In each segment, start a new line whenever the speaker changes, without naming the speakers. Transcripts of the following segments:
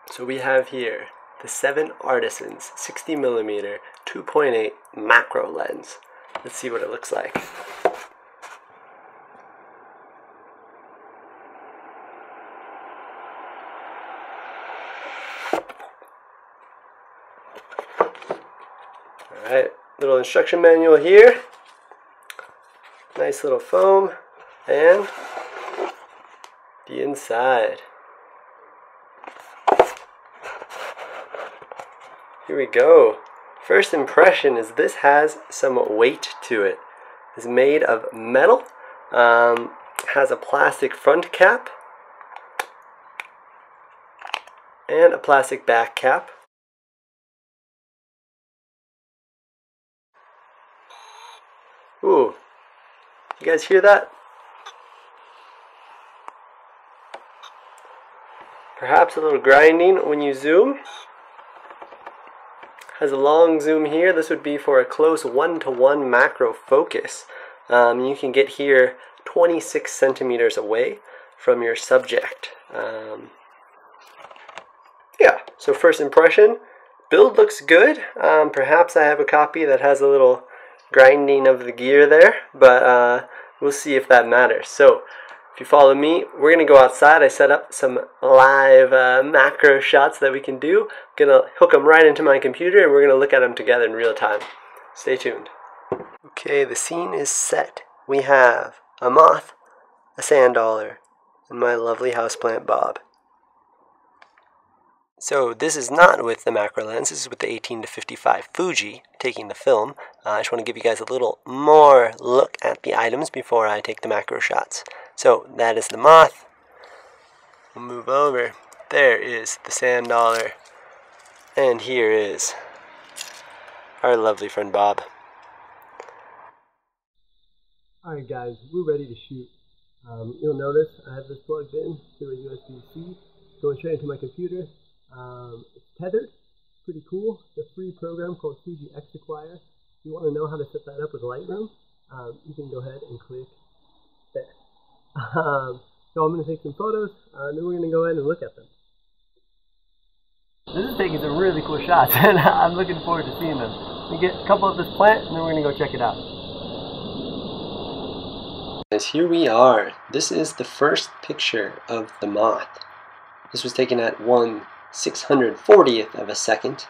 So we have here the 7Artisans 60mm 2.8 macro lens. Let's see what it looks like. Alright, little instruction manual here. Nice little foam, and the inside. Here we go. First impression is this has some weight to it. It's made of metal, has a plastic front cap, and a plastic back cap. Ooh, you guys hear that? Perhaps a little grinding when you zoom. Has a long zoom here. This would be for a close 1-to-1 macro focus. You can get here 26 centimeters away from your subject. Yeah, so first impression, build looks good. Perhaps I have a copy that has a little grinding of the gear there, but we'll see if that matters. So if you follow me, we're going to go outside. I set up some live macro shots that we can do. I'm going to hook them right into my computer and we're going to look at them together in real time. Stay tuned. Okay, the scene is set. We have a moth, a sand dollar, and my lovely houseplant Bob. So this is not with the macro lens, this is with the 18-55 Fuji taking the film. I just want to give you guys a little more look at the items before I take the macro shots. So that is the moth. We'll move over. There is the sand dollar. And here is our lovely friend Bob. Alright guys, we're ready to shoot. You'll notice I have this plugged in through a USB-C, going straight into my computer. It's tethered, pretty cool. It's a free program called Fujifilm XH1. If you want to know how to set that up with Lightroom, you can go ahead and click there. So I'm going to take some photos, and then we're going to go ahead and look at them. This is taking some really cool shots, and I'm looking forward to seeing them. We get a couple of this plant, and then we're going to go check it out. Guys, here we are. This is the first picture of the moth. This was taken at 1/640th of a second.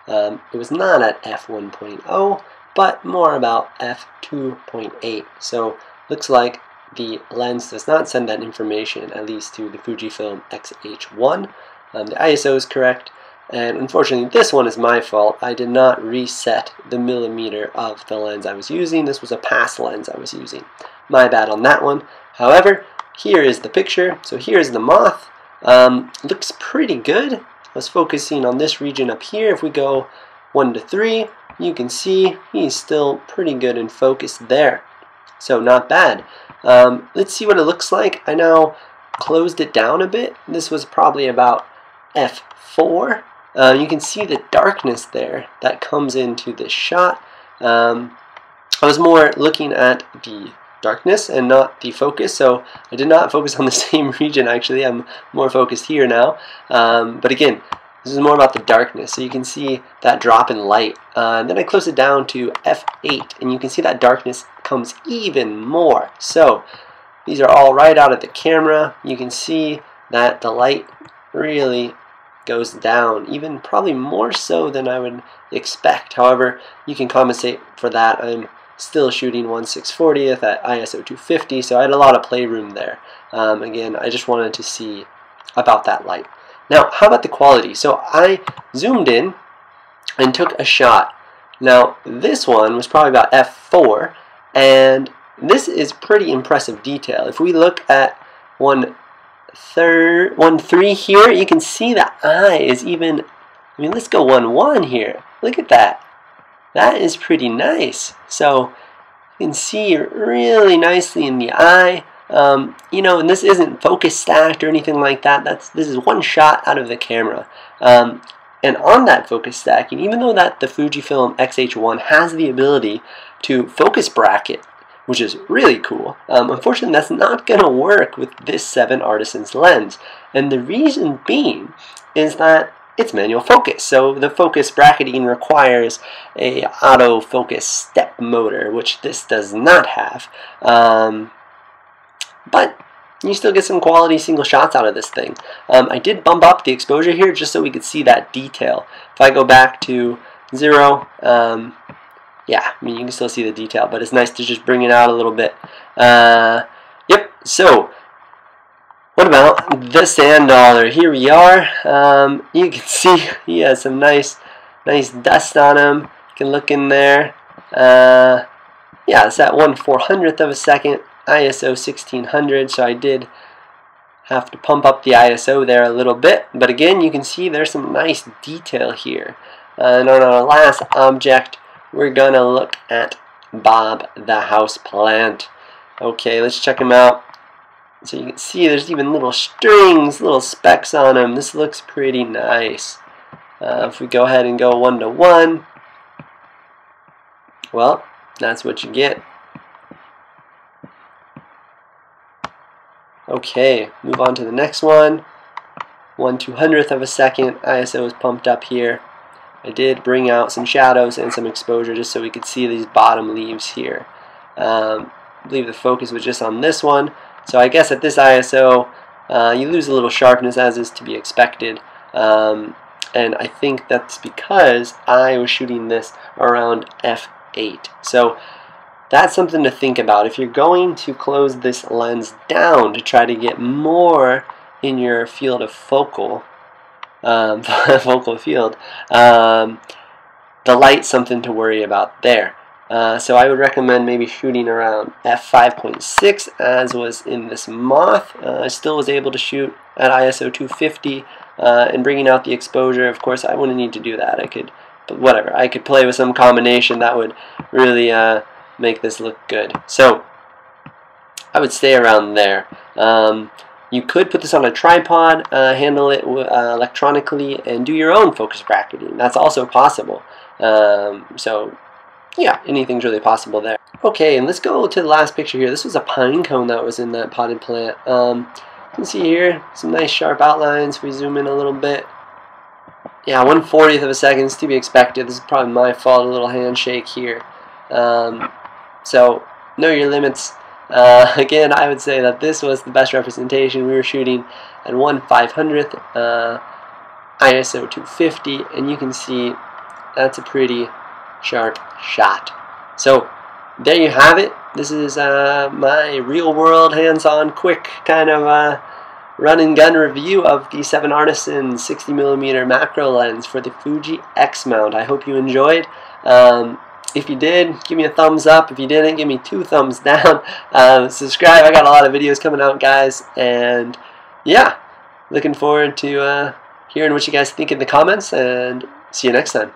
It was not at f1.0, but more about f2.8. So looks like the lens does not send that information, at least to the Fujifilm XH1. The ISO is correct, and unfortunately this one is my fault. I did not reset the millimeter of the lens I was using. This was a past lens I was using. My bad on that one. However, here is the picture. So here is the moth. Looks pretty good. I was focusing on this region up here. If we go 1 to 3, you can see he's still pretty good in focus there. So not bad. Let's see what it looks like. I now closed it down a bit. This was probably about f4. You can see the darkness there that comes into this shot. I was more looking at the darkness and not the focus, so I did not focus on the same region actually. I'm more focused here now, but again, this is more about the darkness, so you can see that drop in light. Then I close it down to f8 and you can see that darkness comes even more. So these are all right out of the camera. You can see that the light really goes down, even probably more so than I would expect. However, you can compensate for that. I'm still shooting 1/640th at ISO 250, so I had a lot of playroom there. Again, I just wanted to see about that light. Now, how about the quality? So I zoomed in and took a shot. Now, this one was probably about f4, and this is pretty impressive detail. If we look at 1/3 here, you can see the eye is even, I mean, let's go 1/1 here. Look at that. That is pretty nice. So you can see really nicely in the eye. You know, and this isn't focus stacked or anything like that. This is one shot out of the camera. And on that focus stacking, even though that the Fujifilm XH1 has the ability to focus bracket, which is really cool, unfortunately that's not going to work with this 7Artisans lens. And the reason being is that it's manual focus. So the focus bracketing requires a autofocus step motor, which this does not have. But you still get some quality single shots out of this thing. I did bump up the exposure here just so we could see that detail. If I go back to 0, yeah, I mean, you can still see the detail, but it's nice to just bring it out a little bit. Yep, so what about the sand dollar? Here we are. You can see he has some nice dust on him. You can look in there. Yeah, it's at 1/400th of a second, ISO 1600, so I did have to pump up the ISO there a little bit. But again, you can see there's some nice detail here. And on our last object, we're gonna look at Bob the houseplant. Okay, let's check him out. So you can see there's even little strings, little specks on him. This looks pretty nice. If we go ahead and go 1:1, well, that's what you get. Okay, move on to the next one. 1/200th of a second, ISO is pumped up here. I did bring out some shadows and some exposure just so we could see these bottom leaves here. I believe the focus was just on this one. So I guess at this ISO, you lose a little sharpness, as is to be expected. And I think that's because I was shooting this around f8. So that's something to think about. If you're going to close this lens down to try to get more in your field of focal, focal field, the light's something to worry about there. So I would recommend maybe shooting around f5.6, as was in this moth. I still was able to shoot at ISO 250 and bringing out the exposure. Of course, I wouldn't need to do that. I could, but whatever. I could play with some combination that would really make this look good. So I would stay around there. You could put this on a tripod, handle it electronically, and do your own focus bracketing. That's also possible. So yeah, anything's really possible there. Okay, and let's go to the last picture here. This was a pine cone that was in that potted plant. You can see here some nice sharp outlines. If we zoom in a little bit, yeah, 1/40th of a second is to be expected. This is probably my fault, a little handshake here. So know your limits. Again, I would say that this was the best representation. We were shooting at 1/500th, ISO 250, and you can see that's a pretty sharp shot. So there you have it. This is my real world, hands-on, quick kind of run and gun review of the 7Artisans 60mm macro lens for the Fuji X mount. I hope you enjoyed. If you did, give me a thumbs up. If you didn't, give me 2 thumbs down. Subscribe. I got a lot of videos coming out, guys. And yeah, looking forward to hearing what you guys think in the comments, and see you next time.